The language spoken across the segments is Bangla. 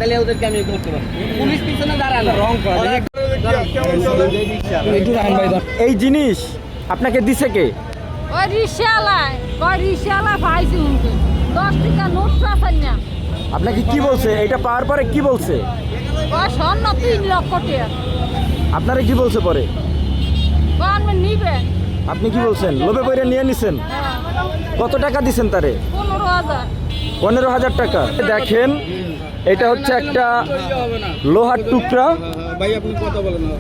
তাহলে ওদেরকে আমি করতে পারি। পুলিশ পিছনে দাঁড়ানো রং করা এই জিনিস আপনাকে দিছে কে? ওই রিক্সাওয়ালা পাইছি উনকে 10 টাকা নোট পাচ্ছেন না। আপনাকে কি বলছে? এটা পাওয়ার পরে কি বলছে? ওই স্বর্ণ 3 লক্ষ টাকা। আপনারা কি বলছে পরে? আমি নিবে। আপনি কি বলছেন? লোভে পড়ে নিয়ে নিছেন? কত টাকা দিছেন তারে? 15,000। 15,000 টাকা। দেখেন এটা হচ্ছে একটা লোহার টুকরা। ভাই আপনি কথা বলেন না।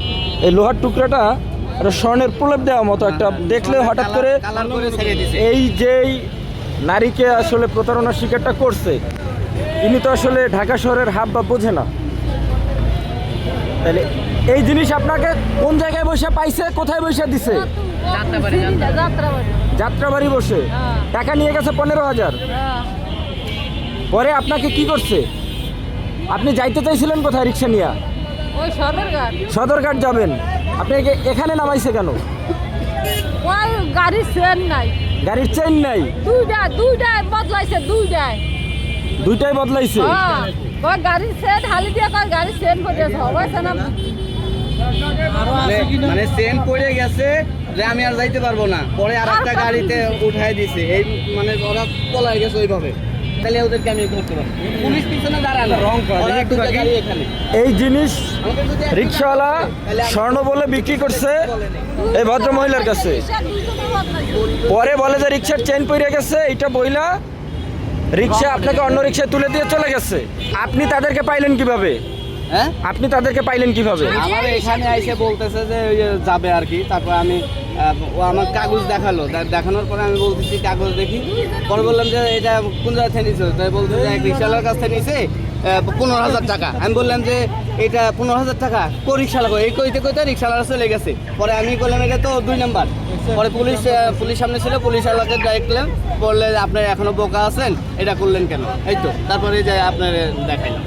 এই লোহার টুকরাটা একটা স্বর্ণের প্রলেপ দেওয়ার মতো একটা দেখলে হঠাৎ করে কালার করে ছেড়ে দিছে। এই যেই নারীকে আসলে প্রতারণার শিকারটা করছে ইনি তো আসলে ঢাকা শহরের হাব বা বোঝে না। তাহলে এই জিনিস আপনাকে কোন জায়গায় বসে পাইছে, কোথায় বসে দিছে? যাত্রাবাড়ি। যাত্রাবাড়ি বসে হ্যাঁ। টাকা নিয়ে গেছে 15,000। হ্যাঁ। পরে আপনাকে কি করছে? আপনি যাইতে চাইছিলেন কোথায় রিক্সা নিয়ে? ওই সদরঘাট। সদরঘাট যাবেন, আপনাকে এখানে নামাইছে কেন? ওই গাড়ির চেন নাই। গাড়ির চেইন নাই? দুইটাই বদলাইছে দুইটাই বদলাইছে। হ্যাঁ। ওই গাড়ির চেন হালি দিয়ে কয় গাড়ির চেন পড়েছে হবাইছে না। মানে চেন পড়ে গেছে যে আমি আর যাইতে পারবো না, পরে আর একটা গাড়িতে উঠাই দিছে। এই মানে ওরা পলাই গেছে ওইভাবে। তাহলে ওদেরকে আমি করতে পারি। পুলিশ পিছনে দাঁড়ানো রং করা গাড়ি এখানে। এই জিনিস রিক্সাওয়ালা স্বর্ণ বলে বিক্রি করছে এই ভদ্র মহিলার কাছে। পরে বলে যে রিক্সার চেন পড়ে গেছে, এইটা বইলা রিক্সা আপনাকে অন্য রিক্সায় তুলে দিয়ে চলে গেছে। আপনি তাদেরকে পাইলেন কিভাবে? হ্যাঁ, আপনি তাদেরকে পাইলেন কিভাবে? আমার এখানে আইসে বলতেছে যে ওই যে যাবে আর কি। তারপর আমি ও আমার কাগজ দেখালো, দেখানোর পরে আমি বলতেছি কাগজ দেখি। পরে বললাম যে এটা কোন জায়গা থেকে নিছো? তাই বলতে যে এক রিক্সাওয়ালার কাছ থেকে নিছে 15,000 টাকা। আমি বললাম যে এটা 15,000 টাকা কো রিক্সাওয়ালা এই কইতে রিক্সাওয়ালা চলে গেছে। পরে আমি বললাম এটা তো 2 নাম্বার। পরে পুলিশ সামনে ছিল, পুলিশওয়ালাকে ডাইরেক্টলাম, বললে আপনি এখনো বোকা আছেন, এটা করলেন কেন? এই তো তারপরে যে আপনার দেখাইলাম।